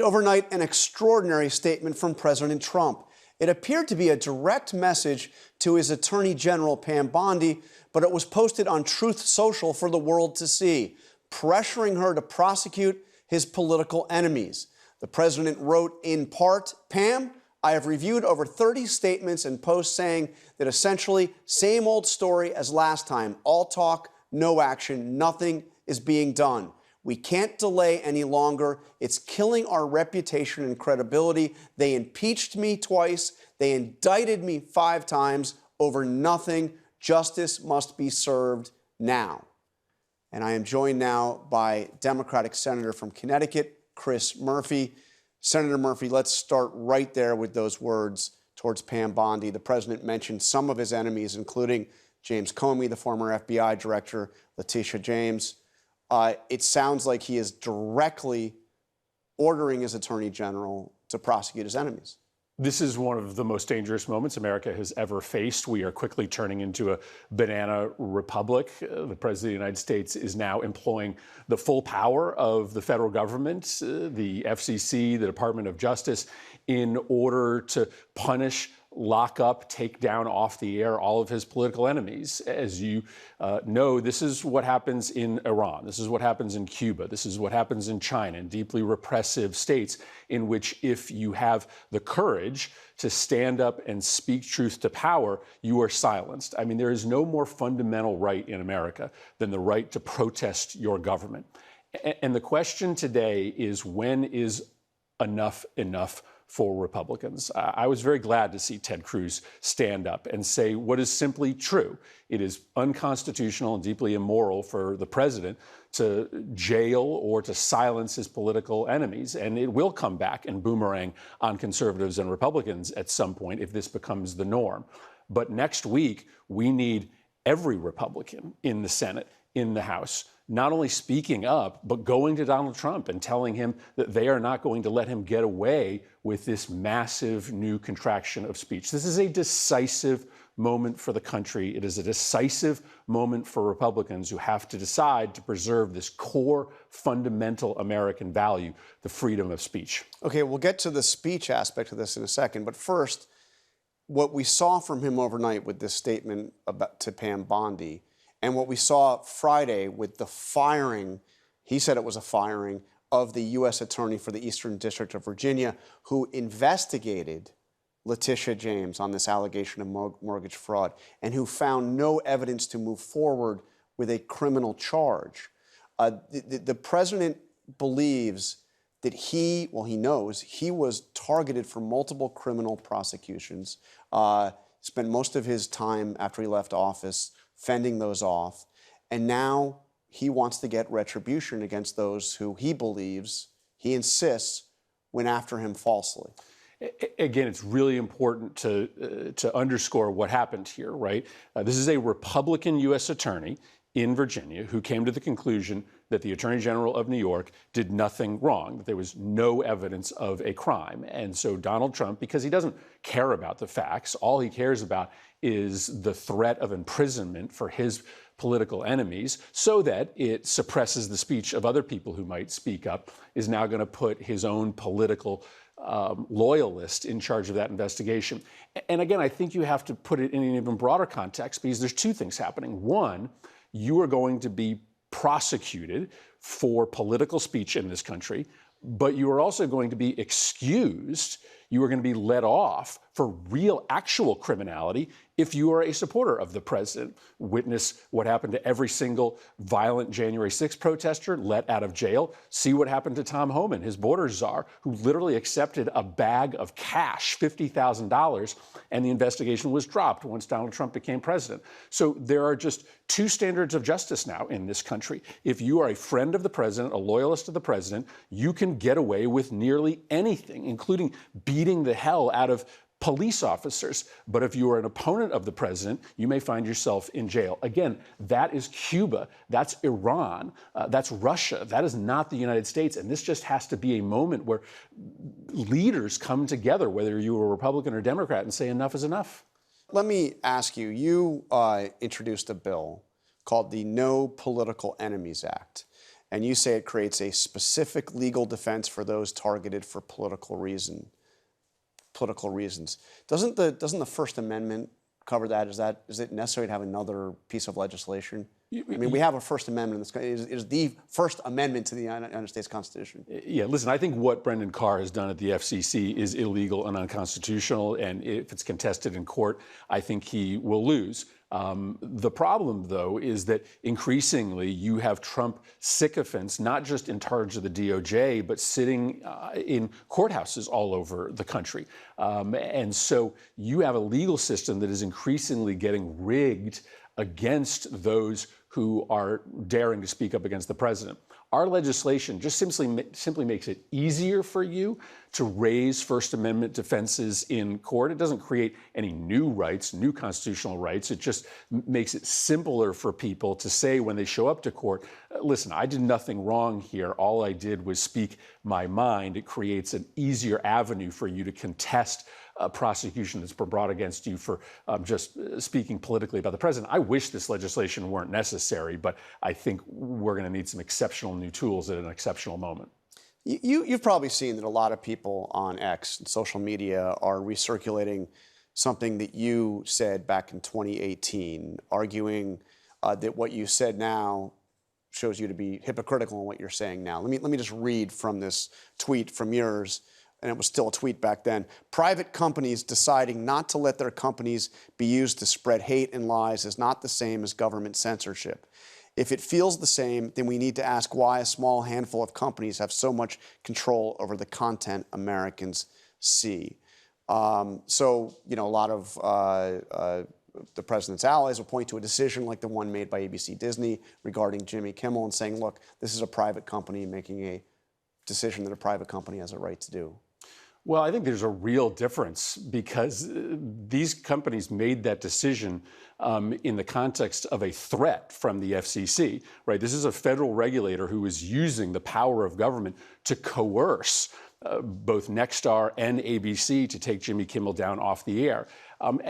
Overnight, an extraordinary statement from President Trump. It appeared to be a direct message to his Attorney General, Pam Bondi, but it was posted on Truth Social for the world to see, pressuring her to prosecute his political enemies. The president wrote in part, "Pam, I have reviewed over 30 statements and posts saying that essentially same old story as last time. All talk, no action, nothing is being done. We can't delay any longer. It's killing our reputation and credibility. They impeached me twice. They indicted me 5 times over nothing. Justice must be served now." And I am joined now by Democratic Senator from Connecticut, Chris Murphy. Senator Murphy, let's start right there with those words towards Pam Bondi. The president mentioned some of his enemies, including James Comey, the former FBI director, Letitia James. It sounds like he is directly ordering his attorney general to prosecute his enemies. This is one of the most dangerous moments America has ever faced. We are quickly turning into a banana republic. The President of the United States is now employing the full power of the federal government, the FCC, the Department of Justice, in order to punish, lock up, take down off the air all of his political enemies. As you know, this is what happens in Iran. This is what happens in Cuba. This is what happens in China, in deeply repressive states in which if you have the courage to stand up and speak truth to power, you are silenced. I mean, there is no more fundamental right in America than the right to protest your government. And the question today is, when is enough for Republicans? I was very glad to see Ted Cruz stand up and say what is simply true. It is unconstitutional and deeply immoral for the president to jail or to silence his political enemies. And it will come back and boomerang on conservatives and Republicans at some point if this becomes the norm. But next week, we need every Republican in the Senate, in the House, not only speaking up, but going to Donald Trump and telling him that they are not going to let him get away with this massive new contraction of speech. This is a decisive moment for the country. It is a decisive moment for Republicans who have to decide to preserve this core fundamental American value, the freedom of speech. Okay, we'll get to the speech aspect of this in a second, but first, what we saw from him overnight with this statement to Pam Bondi, and what we saw Friday with the firing, he said it was a firing, of the U.S. Attorney for the Eastern District of Virginia, who investigated Letitia James on this allegation of mortgage fraud, and who found no evidence to move forward with a criminal charge. The president believes that he knows he was targeted for multiple criminal prosecutions, spent most of his time after he left office fending those off, and now he wants to get retribution against those who he believes, he insists, went after him falsely. Again, it's really important to underscore what happened here, right? This is a Republican U.S. attorney in Virginia who came to the conclusion that the Attorney General of New York did nothing wrong, that there was no evidence of a crime. And so Donald Trump, because he doesn't care about the facts, all he cares about is the threat of imprisonment for his political enemies so that it suppresses the speech of other people who might speak up, is now going to put his own political loyalist in charge of that investigation. And again, I think you have to put it in an even broader context, because there's 2 things happening. One, you are going to be prosecuted for political speech in this country, but you are also going to be excused. You are going to be let off for real, actual criminality if you are a supporter of the president. Witness what happened to every single violent January 6th protester let out of jail. See what happened to Tom Homan, his border czar, who literally accepted a bag of cash, $50,000, and the investigation was dropped once Donald Trump became president. So there are just 2 standards of justice now in this country. If you are a friend of the president, a loyalist of the president, you can get away with nearly anything, including beating the hell out of police officers. But if you are an opponent of the president, you may find yourself in jail. Again, that is Cuba. That's Iran. That's Russia. That is not the United States. And this just has to be a moment where leaders come together, whether you are Republican or Democrat, and say enough is enough. Let me ask you, you introduced a bill called the No Political Enemies Act. and you say it creates a specific legal defense for those targeted for political reasons. Doesn't the First Amendment cover that? Is it necessary to have another piece of legislation? I mean, we have a First Amendment. It is the First Amendment to the United States Constitution. Yeah, listen, I think what Brendan Carr has done at the FCC is illegal and unconstitutional, and if it's contested in court, I think he will lose. The problem, though, is that increasingly you have Trump sycophants, not just in charge of the DOJ, but sitting in courthouses all over the country. And so you have a legal system that is increasingly getting rigged against those who are daring to speak up against the president. Our legislation just simply makes it easier for you to raise First Amendment defenses in court. It doesn't create any new rights, new constitutional rights. It just makes it simpler for people to say when they show up to court, listen, I did nothing wrong here. All I did was speak my mind. It creates an easier avenue for you to contest a prosecution that's been brought against you for just speaking politically about the president. I wish this legislation weren't necessary, but I think we're going to need some exceptional new tools at an exceptional moment. You've probably seen that a lot of people on X and social media are recirculating something that you said back in 2018, arguing that what you said now shows you to be hypocritical in what you're saying now. Let me just read from this tweet from yours. And it was still a tweet back then. Private companies deciding not to let their companies be used to spread hate and lies is not the same as government censorship. If it feels the same, then we need to ask why a small handful of companies have so much control over the content Americans see. So, you know, a lot of the president's allies will point to a decision like the one made by ABC Disney regarding Jimmy Kimmel and saying, look, this is a private company making a decision that a private company has a right to do. Well, I think there's a real difference because these companies made that decision in the context of a threat from the FCC, right? This is a federal regulator who is using the power of government to coerce both Nexstar and ABC to take Jimmy Kimmel down off the air.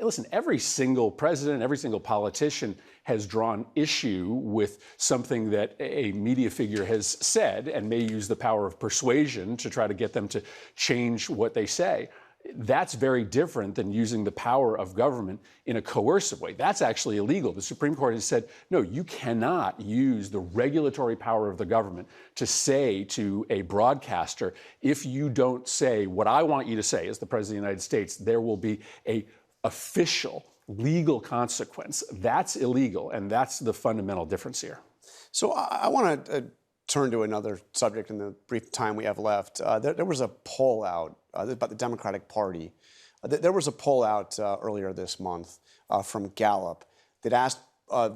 Listen, every single president, every single politician has drawn issue with something that a media figure has said and may use the power of persuasion to try to get them to change what they say. That's very different than using the power of government in a coercive way. That's actually illegal. The Supreme Court has said, no, you cannot use the regulatory power of the government to say to a broadcaster, if you don't say what I want you to say as the President of the United States, there will be an official legal consequence. That's illegal, and that's the fundamental difference here. So I want to turn to another subject in the brief time we have left. There was a poll out about the Democratic Party. There was a poll out earlier this month from Gallup that asked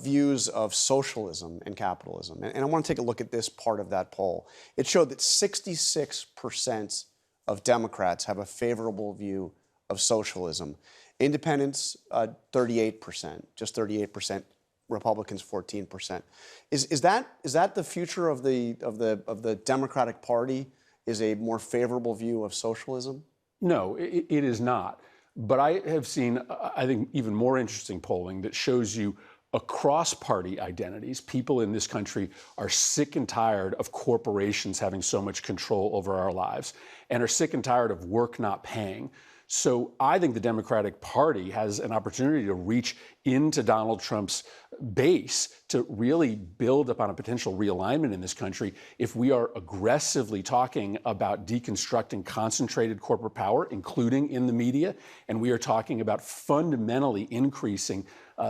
views of socialism and capitalism. And I want to take a look at this part of that poll. It showed that 66% of Democrats have a favorable view of socialism. Independents, 38%, just 38%. Republicans, 14%. Is that the future of the Democratic Party? Is a more favorable view of socialism? No, it is not. But I have seen, I think, even more interesting polling that shows you across party identities, people in this country are sick and tired of corporations having so much control over our lives and are sick and tired of work not paying. So I think the Democratic Party has an opportunity to reach into Donald Trump's base to really build upon a potential realignment in this country if we are aggressively talking about deconstructing concentrated corporate power, including in the media, and we are talking about fundamentally increasing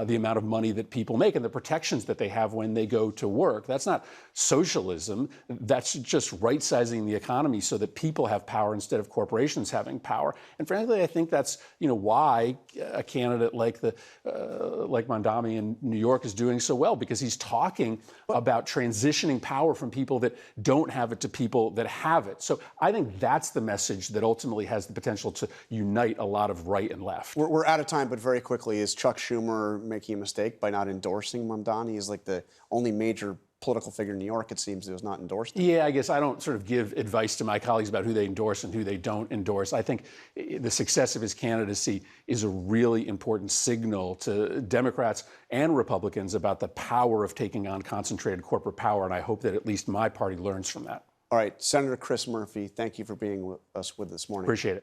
the amount of money that people make and the protections that they have when they go to work. That's not socialism. That's just right-sizing the economy so that people have power instead of corporations having power. And frankly, I think that's why a candidate like Mondami in New York is doing so well, because he's talking about transitioning power from people that don't have it to people that have it. So I think that's the message that ultimately has the potential to unite a lot of right and left. We're out of time, but very quickly, is Chuck Schumer making a mistake by not endorsing Mamdani? He's like the only major political figure in New York, it seems, who has not endorsed him. Yeah, I guess I don't sort of give advice to my colleagues about who they endorse and who they don't endorse. I think the success of his candidacy is a really important signal to Democrats and Republicans about the power of taking on concentrated corporate power, and I hope that at least my party learns from that. All right, Senator Chris Murphy, thank you for being with us this morning. Appreciate it.